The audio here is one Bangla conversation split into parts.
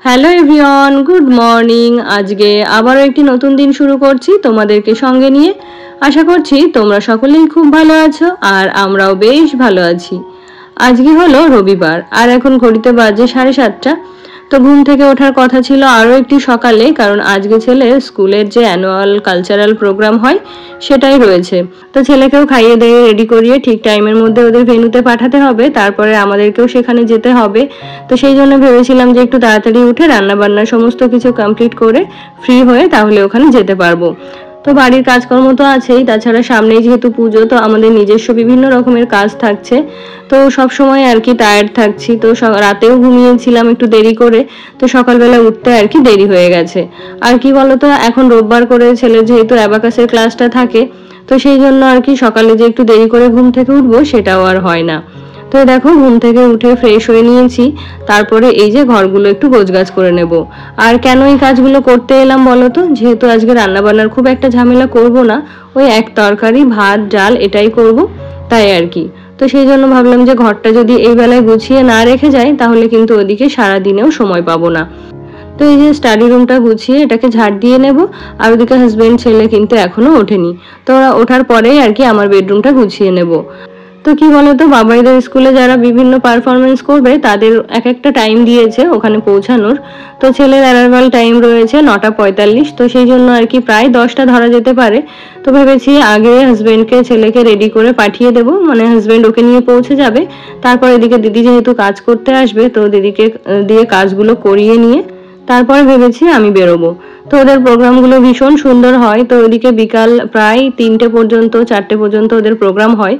Hello everyone, good morning. আজকে আবারও একটি নতুন দিন শুরু করছি তোমাদেরকে সঙ্গে নিয়ে। আশা করছি তোমরা সকলেই খুব ভালো আছো আর আমরাও বেশ ভালো আছি। আজকে হলো রবিবার আর এখন ঘড়িতে বাজে 7:30। তো ঘুম থেকে ওঠার কথা ছিল আরও একটি সকালে, কারণ আজকে ছেলের স্কুলের যে অ্যানুয়াল কালচারাল প্রোগ্রাম হয় সেটাই রয়েছে। তো ছেলেকেও খাইয়ে দিয়ে রেডি করিয়ে ঠিক টাইমের মধ্যে ওদের ভেন্যুতে পাঠাতে হবে, তারপরে আমাদেরকেও সেখানে যেতে হবে। তো সেই জন্য ভেবেছিলাম যে একটু তাড়াতাড়ি উঠে রান্নাবান্না সমস্ত কিছু কমপ্লিট করে ফ্রি হয়ে তাহলে ওখানে যেতে পারবো। তো বাড়ির কাজকর্ম তো আছেই, তাছাড়া সামনেই যেহেতু পুজো, তো আমাদের নিজস্ব বিভিন্ন রকমের কাজ থাকছে। তো সব সময় আর কি টায়ার্ড থাকছি, তো রাতেও ঘুমিয়েছিলাম একটু দেরি করে, তো সকালবেলা উঠতে আর কি দেরি হয়ে গেছে। আর কি বলতো, এখন রোববার করে ছেলের যেহেতু অ্যাবাকাসের ক্লাসটা থাকে, তো সেই জন্য আর কি সকালে যে একটু দেরি করে ঘুম থেকে উঠবো সেটাও আর হয় না। তো দেখো ঘুম থেকে উঠে ফ্রেশ হয়ে নিয়েছি, তারপরে এই যে ঘরগুলো একটু গোছগাছ করে নেব। আর কেন এই কাজগুলো করতে এলাম বলো তো, যেহেতু আজকে রান্নাবান্নার খুব একটা ঝামেলা করব না, ওই এক তরকারি ভাত ডাল এটাই করব, তাই আর কি। তো সেই জন্য ভাবলাম যে ঘরটা যদি এই বেলায় গুছিয়ে না রেখে যায় তাহলে কিন্তু ওদিকে সারাদিনেও সময় পাবো না। তো এই যে স্টাডি রুমটা গুছিয়ে এটাকে ঝাড় দিয়ে নেব। আর ওদিকে হাজবেন্ড ছেলে কিন্তু এখনো ওঠেনি, তো ওরা ওঠার পরেই আর কি আমার বেডরুমটা গুছিয়ে নেব। তো কি বলতো, বাবাইদের স্কুলে যারা বিভিন্ন পারফরমেন্স করবে তাদের এক একটা টাইম দিয়েছে ওখানে পৌঁছানোর। তো ছেলের অ্যারাইভাল টাইম রয়েছে 9:45, তো সেই জন্য আর কি প্রায় 10টা ধরা যেতে পারে। তো ভেবেছি আগে হাজবেন্ডকে ছেলেকে রেডি করে পাঠিয়ে দেবো, মানে হাজবেন্ড ওকে নিয়ে পৌঁছে যাবে, তারপর এদিকে দিদি যেহেতু কাজ করতে আসবে তো দিদিকে দিয়ে কাজগুলো করিয়ে নিয়ে তারপরে ভেবেছি আমি বেরোবো। তো ওদের প্রোগ্রামগুলো ভীষণ সুন্দর হয়, তো ওদিকে বিকাল প্রায় 3টে পর্যন্ত 4টে পর্যন্ত ওদের প্রোগ্রাম হয়।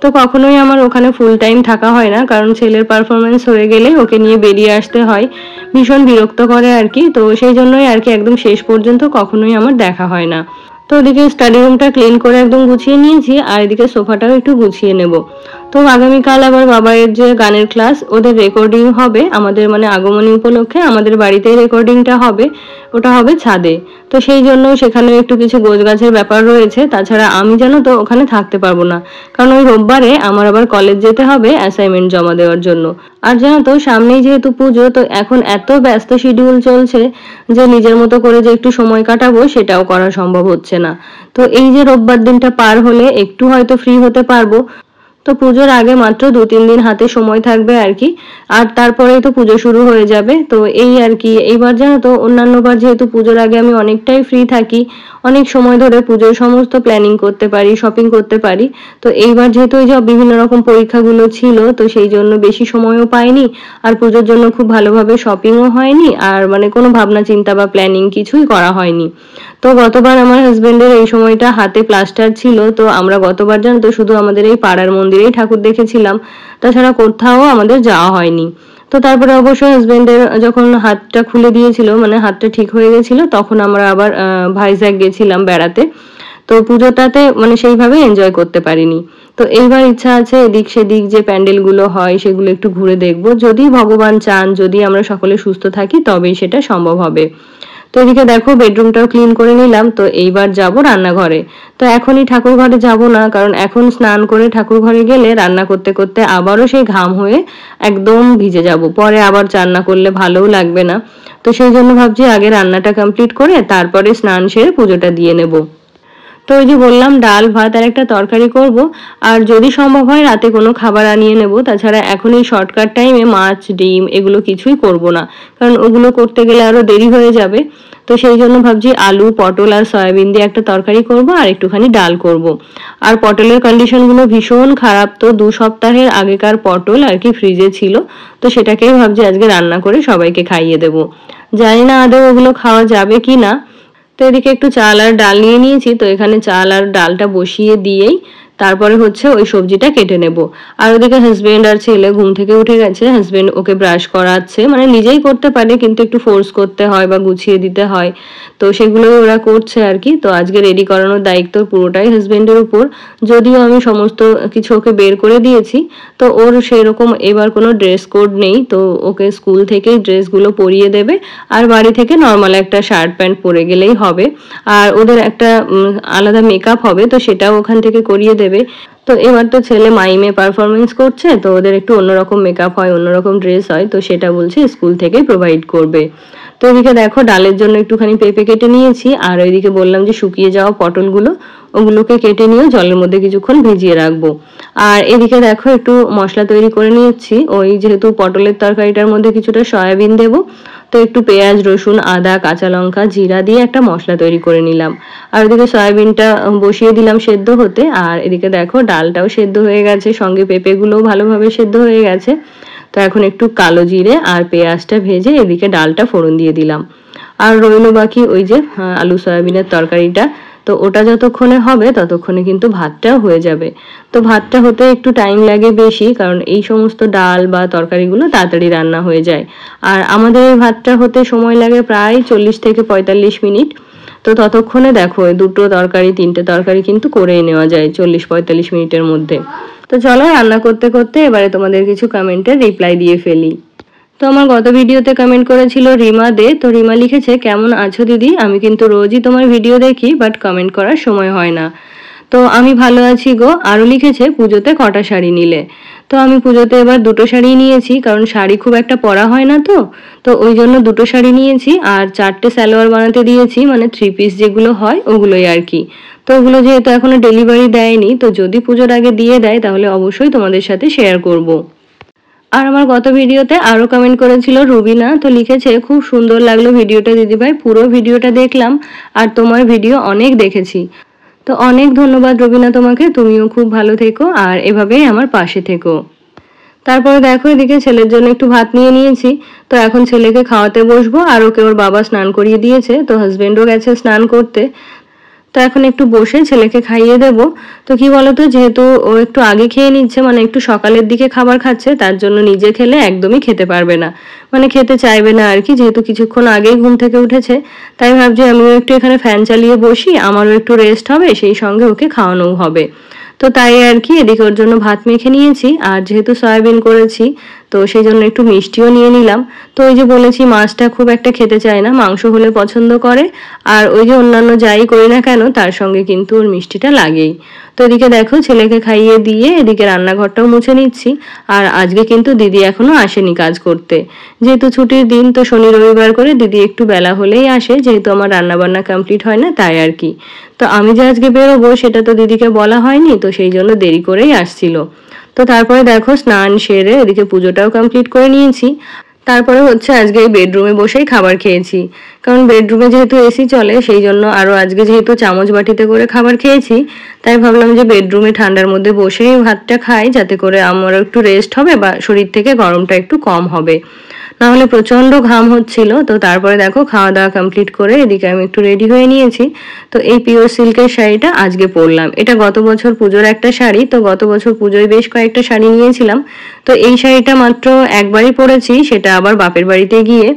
তো কখনোই আমার ওখানে ফুল টাইম থাকা হয় না, কারণ ছেলের পারফরমেন্স হয়ে গেলে ওকে নিয়ে বেরিয়ে আসতে হয়, ভীষণ বিরক্ত করে আর কি। তো সেই জন্যই আর কি একদম শেষ পর্যন্ত কখনোই আমার দেখা হয় না। তো ওদিকে স্টাডি রুমটা ক্লিন করে একদম গুছিয়ে নিয়েছি, আর এদিকে সোফাটাও একটু গুছিয়ে নেব। তো আগামীকাল আবার বাবাইয়ের যে গানের ক্লাস, ওদের রেকর্ডিং হবে আমাদের, মানে আগমনী উপলক্ষে আমাদের বাড়িতেই রেকর্ডিংটা হবে, ওটা হবে ছাদে। তো সেই জন্য সেখানে একটু কিছু গোছগাছের ব্যাপার রয়েছে, তাছাড়া আমি জানো তো ওখানে থাকতে পারবো না, কারণ ওই রোববারে আমার আবার কলেজ যেতে হবে অ্যাসাইনমেন্ট জমা দেওয়ার জন্য। আর জানো তো সামনেই যেহেতু পুজো, তো এখন এত ব্যস্ত শিডিউল চলছে যে নিজের মতো করে যে একটু সময় কাটাবো সেটাও করা সম্ভব হচ্ছে না। তো এই যে রোববার দিনটা পার হলে একটু হয়তো ফ্রি হতে পারবো। তো পুজোর আগে মাত্র 2-3 দিন হাতে সময় থাকবে আর কি, আর তারপরেই তো পুজো শুরু হয়ে যাবে। তো এই আর কি, এইবার জানো তো অন্যান্যবার যেহেতু পুজোর আগে আমি অনেকটাই ফ্রি থাকি, অনেক সময় ধরে পুজোর সমস্ত প্ল্যানিং করতে পারি, শপিং করতে পারি। তো এইবার যেহেতু এই যে বিভিন্ন রকম পরীক্ষাগুলো ছিল, তো সেই জন্য বেশি সময়ও পাইনি, আর পুজোর জন্য খুব ভালোভাবে শপিংও হয়নি, আর মানে কোনো ভাবনা চিন্তা বা প্ল্যানিং কিছুই করা হয়নি। তো গতবার আমার হাজবেন্ডের এই সময়টা হাতে প্লাস্টার ছিল, তো আমরা গতবার জানো তো শুধু আমাদের এই পাড়ার মন্দিরেই ঠাকুর দেখেছিলাম, তাছাড়া কোথাও আমাদের যাওয়া হয়নি। তো তারপরে অবশ্য হাজবেন্ডের যখন হাতটা খুলে দিয়েছিল, মানে হাতটা ঠিক হয়ে গেছিল, তখন আমরা আবার ভাইজ্যাক গেছিলাম বেড়াতে। তো পুজোটাতে মানে সেইভাবে এনজয় করতে পারিনি। তো এইবার ইচ্ছা আছে এদিক সেদিক যে প্যান্ডেলগুলো হয় সেগুলো একটু ঘুরে দেখবো, যদি ভগবান চান, যদি আমরা সকলে সুস্থ থাকি তবেই সেটা সম্ভব হবে। তো এদিকে দেখো বেডরুমটাও ক্লিন করে নিলাম, তো এইবার যাব রান্নাঘরে। তো এখনই ঠাকুর ঘরে যাব না, কারণ এখন স্নান করে ঠাকুর ঘরে গেলে রান্না করতে করতে আবারও সেই ঘাম হয়ে একদম ভিজে যাব, পরে আবার রান্না করলে ভালোও লাগবে না। তো সেই জন্য ভাবছি আগে রান্নাটা কমপ্লিট করে তারপরে স্নান সেরে পুজোটা দিয়ে নেব। তো ওই যে বললাম ডাল ভাত আর একটা তরকারি করব, আর যদি সম্ভব হয় রাতে কোনো খাবার আনিয়ে নেব। তাছাড়া এখন এই শর্টকাট টাইমে মাছ ডিম এগুলো কিছুই করব না, কারণ ওগুলো করতে গেলে আরো দেরি হয়ে যাবে। তো সেই জন্য ভাবছি আলু পটল আর সয়াবিন দিয়ে একটা তরকারি করব আর একটুখানি ডাল করব। আর পটলের কন্ডিশনগুলো ভীষণ খারাপ, তো 2 সপ্তাহের আগেকার পটল আর কি ফ্রিজে ছিল, তো সেটাকেই ভাবছি আজকে রান্না করে সবাইকে খাইয়ে দেব। জানি না আদৌ ওগুলো খাওয়া যাবে কি না। তো এদিকে একটু চাল আর ডাল নিয়ে নিয়েছি, তো এখানে চাল আর ডালটা বসিয়ে দিয়েই তারপরে হচ্ছে ওই সবজিটা কেটে নেব। আর ওদিকে হাজবেন্ড আর ছেলে ঘুম থেকে উঠে গেছে, হাজবেন্ড ওকে ব্রাশ করাচ্ছে, মানে নিজেই করতে পারে কিন্তু একটু ফোর্স করতে হয় বা গুছিয়ে দিতে হয়, তো সেগুলো ওরা করছে আর কি। তো আজকে রেডি করানোর দায়িত্ব পুরোটাই হাজবেন্ডের উপর, যদিও আমি সমস্ত কিছু ওকে বের করে দিয়েছি। তো ওর সেরকম এবার কোনো ড্রেস কোড নেই, তো ওকে স্কুল থেকেই ড্রেসগুলো পরিয়ে দেবে, আর বাড়ি থেকে নর্মাল একটা শার্ট প্যান্ট পরে গেলেই হবে। আর ওদের একটা আলাদা মেকআপ হবে, তো সেটাও ওখান থেকে করিয়ে দেবে। দেবে। তো এবার তো ছেলে মাইমে পারফরমেন্স করছে, তো ওদের একটু অন্যরকম মেকআপ হয়, অন্যরকম ড্রেস হয়, তো সেটা বলছে স্কুল থেকে প্রোভাইড করবে। তো এদিকে দেখো ডালের জন্য একটুখানি পেঁপে কেটে নিয়েছি, আর ওইদিকে বললাম যে শুকিয়ে যাওয়া পটলগুলো ওগুলোকে কেটে নিয়ে জলের মধ্যে কিছুক্ষণ ভিজিয়ে রাখবো। আর এদিকে দেখো একটু মশলা তৈরি করে নিয়েছি, ওই যেহেতু পটলের তরকারিটার মধ্যে কিছুটা সয়াবিন দেবো, তো একটু পেঁয়াজ রসুন আদা কাঁচা লঙ্কা জিরা দিয়ে একটা মশলা তৈরি করে নিলাম। আর ওদিকে সয়াবিনটা বসিয়ে দিলাম সেদ্ধ হতে, আর এদিকে দেখো ডালটাও সেদ্ধ হয়ে গেছে, সঙ্গে পেঁপেগুলোও ভালোভাবে সেদ্ধ হয়ে গেছে। তো এখন একটু কালো জিরে আর পেঁয়াজটা ভেজে এদিকে ডালটা ফোড়ন দিয়ে দিলাম। আর রইল বাকি ওই যে আলু সয়াবিনের তরকারিটা, তো ওটা যতক্ষণে হবে ততক্ষণে কিন্তু ভাতটাও হয়ে যাবে। তো ভাতটা হতে একটু টাইম লাগে বেশি, কারণ এই সমস্ত ডাল বা তরকারিগুলো তাড়াতাড়ি রান্না হয়ে যায়। আর আমাদের এই ভাতটা হতে সময় লাগে প্রায় 40 থেকে 45 মিনিট। তো ততক্ষণে দেখো দুটো তরকারি তিনটে তরকারি কিন্তু করেই নেওয়া যায় 40-45 মিনিটের মধ্যে। তো চলো রান্না করতে করতে এবারে তোমাদের কিছু কমেন্টের রিপ্লাই দিয়ে ফেলি। তো আমার গত ভিডিওতে কমেন্ট করেছিল রিমা দে। তো রিমা লিখেছে, কেমন আছো দিদি, আমি কিন্তু রোজই তোমার ভিডিও দেখি, বাট কমেন্ট করার সময় হয় না। তো আমি ভালো আছি গো। আরও লিখেছে, পুজোতে কটা শাড়ি নিলে। তো আমি পুজোতে এবার দুটো শাড়ি নিয়েছি, কারণ শাড়ি খুব একটা পরা হয় না, তো ওই জন্য দুটো শাড়ি নিয়েছি। আর 4টে সালোয়ার বানাতে দিয়েছি, মানে 3 পিস যেগুলো হয় ওগুলোই আর কি। তো ওগুলো যেহেতু এখনো ডেলিভারি দেয়নি, তো যদি পুজোর আগে দিয়ে দেয় তাহলে অবশ্যই তোমাদের সাথে শেয়ার করব। আর আমার গত ভিডিওতে আরও কমেন্ট করেছিল রুবিনা। তো লিখেছে, খুব সুন্দর লাগলো ভিডিওটা দিদিভাই, পুরো ভিডিওটা দেখলাম আর তোমার ভিডিও অনেক দেখেছি। তো অনেক ধন্যবাদ রবিনা তোমাকে, তুমিও খুব ভালো থেকো আর এভাবেই আমার পাশে থেকো। তারপরে দেখো এদিকে ছেলের জন্য একটু ভাত নিয়ে নিয়েছি। তো এখন ছেলেকে খাওয়াতে বসবো, আর ওকে ওর বাবা স্নান করিয়ে দিয়েছে, তো হাজবেন্ডও গেছে স্নান করতে। তো এখন একটু বসে ছেলেকে খাইয়ে দেব। তো কি বলতো, যেহেতু ও একটু আগে খেয়ে নিচ্ছে, মানে একটু সকালের দিকে খাবার খাচ্ছে, তার জন্য নিজে খেলে একদমই খেতে পারবে না, মানে খেতে চাইবে না আর কি, যেহেতু কিছুক্ষণ আগেই ঘুম থেকে উঠেছে। তাই ভাবছি আমিও একটু এখানে ফ্যান চালিয়ে বসি, আমারও একটু রেস্ট হবে, সেই সঙ্গে ওকে খাওয়ানোও হবে। তো তাই আর কি এদিকে ওর জন্য ভাত মেখে নিয়েছি, আর যেহেতু সয়াবিন করেছি তো সেই জন্য একটু মিষ্টিও নিয়ে নিলাম। তো ওই যে বলেছি মাছটা খুব একটা খেতে চায় না, মাংস হলে পছন্দ করে। আর ওই যে অন্যান্য যাই করি না কেন তার সঙ্গে কিন্তু ওর মিষ্টিটা লাগেই। তো এদিকে দেখো ছেলেকে খাইয়ে দিয়ে এদিকে রান্নাঘরটাও মুছে নিচ্ছি। আর আজকে কিন্তু দিদি এখনো আসেনি কাজ করতে, যেহেতু ছুটির দিন, তো শনি রবিবার করে দিদি একটু বেলা হলেই আসে, যেহেতু আমার রান্নাবান্না কমপ্লিট হয় না তাই আর কি। তো আমি যে আজকে বেরোবো সেটা তো দিদিকে বলা হয়নি, তো সেই জন্য দেরি করেই আসছিল। তো তারপরে দেখো স্নান সেরে এদিকে পুজোটাও কমপ্লিট করে নিয়েছি। তারপরে হচ্ছে আজকে এই বেডরুমে বসেই খাবার খেয়েছি, কারণ বেডরুমে যেহেতু এসি চলে সেই জন্য, আরও আজকে যেহেতু চামচ বাটিতে করে খাবার খেয়েছি, তাই ভাবলাম যে বেডরুমে ঠান্ডার মধ্যে বসেই ভাতটা খাই, যাতে করে আমারও একটু রেস্ট হবে বা শরীর থেকে গরমটা একটু কম হবে, না হলে প্রচন্ড ঘাম হচ্ছিল। তো তারপরে দেখো খাওয়া দাওয়া কমপ্লিট করে এদিকে আমি একটু রেডি হয়ে নিয়েছি। তো এই পিওর সিল্কের শাড়িটা আজকে পরলাম, এটা গত বছর পুজোর একটা শাড়ি। তো গত বছর পুজোয় বেশ কয়েকটা শাড়ি নিয়েছিলাম, তো এই শাড়িটা মাত্র একবারই পরেছি, সেটা আবার বাপের বাড়িতে গিয়ে।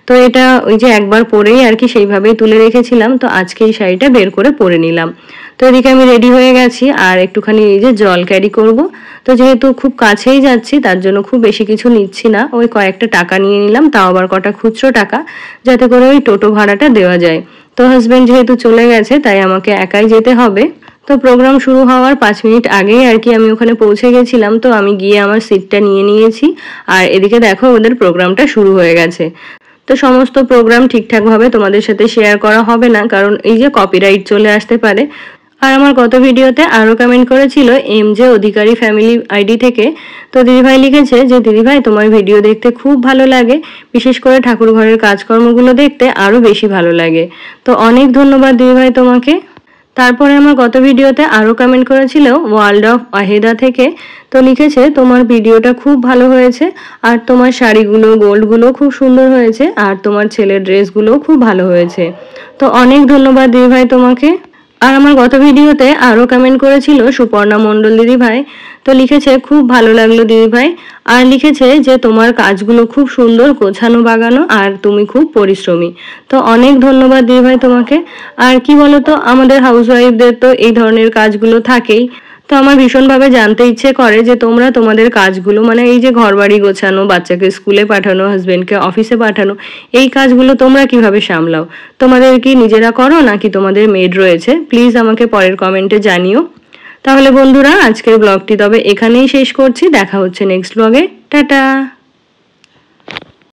তো এটা ওই যে একবার পরেই আর কি সেইভাবেই তুলে রেখেছিলাম, তো আজকে এই শাড়িটা বের করে পরে নিলাম। তো এদিকে আমি রেডি হয়ে গেছি, আর একটুখানি এই যে জল ক্যারি করব। তো যেহেতু খুব কাছেই যাচ্ছি তার জন্য খুব বেশি কিছু নিচ্ছি না, ওই কয়েকটা টাকা নিয়ে নিলাম, তাও আবার কটা খুচরো টাকা, যাতে করে ওই টোটো ভাড়াটা দেওয়া যায়। তো হাজবেন্ড যেহেতু চলে গেছে তাই আমাকে একাই যেতে হবে। তো প্রোগ্রাম শুরু হওয়ার 5 মিনিট আগেই আর কি আমি ওখানে পৌঁছে গেছিলাম। তো আমি গিয়ে আমার সিটটা নিয়ে নিয়েছি, আর এদিকে দেখো ওদের প্রোগ্রামটা শুরু হয়ে গেছে। তো সমস্ত প্রোগ্রাম ঠিকঠাকভাবে তোমাদের সাথে শেয়ার করা হবে না, কারণ এই যে কপিরাইট চলে আসতে পারে। আর আমার গত ভিডিওতে আরও কমেন্ট করেছিল এমজে অধিকারী ফ্যামিলি আইডি থেকে। তো দিদিভাই লিখেছে যে দিদিভাই তোমার ভিডিও দেখতে খুব ভালো লাগে, বিশেষ করে ঠাকুর ঘরের কাজকর্মগুলো দেখতে আরও বেশি ভালো লাগে। তো অনেক ধন্যবাদ দিদিভাই তোমাকে। তারপরে আমার গত ভিডিওতে আরও কমেন্ট করেছিল ওয়ার্ল্ড অফ আহেদা থেকে। তো লিখেছে তোমার ভিডিওটা খুব ভালো হয়েছে, আর তোমার শাড়িগুলো গোল্ডগুলো খুব সুন্দর হয়েছে, আর তোমার ছেলের ড্রেসগুলোও খুব ভালো হয়েছে। তো অনেক ধন্যবাদ দিদিভাই তোমাকে। আর আমার গত ভিডিওতে আরও কমেন্ট করেছিল সুপর্ণা মণ্ডল দিদিভাই। তো লিখেছে খুব ভালো লাগলো দিদিভাই, আর লিখেছে যে তোমার কাজগুলো খুব সুন্দর গোছানো বাগানো, আর তুমি খুব পরিশ্রমী। তো অনেক ধন্যবাদ দিদিভাই তোমাকে। আর কি বলতো, আমাদের হাউসওয়াইফদের তো এই ধরনের কাজগুলো থাকেই। তো আমার ভীষণভাবে জানতে ইচ্ছে করে যে তোমরা তোমাদের কাজগুলো, মানে এই যে ঘরবাড়ি গোছানো, বাচ্চাকে স্কুলে পাঠানো, হাজবেন্ডকে অফিসে পাঠানো, এই কাজগুলো তোমরা কিভাবে সামলাও? তোমাদের কি নিজেরা করো নাকি তোমাদের মেড রয়েছে? প্লিজ আমাকে পরের কমেন্টে জানিও। তাহলে বন্ধুরা আজকের ব্লগটি তবে এখানেই শেষ করছি, দেখা হচ্ছে নেক্সট ব্লগে। টাটা।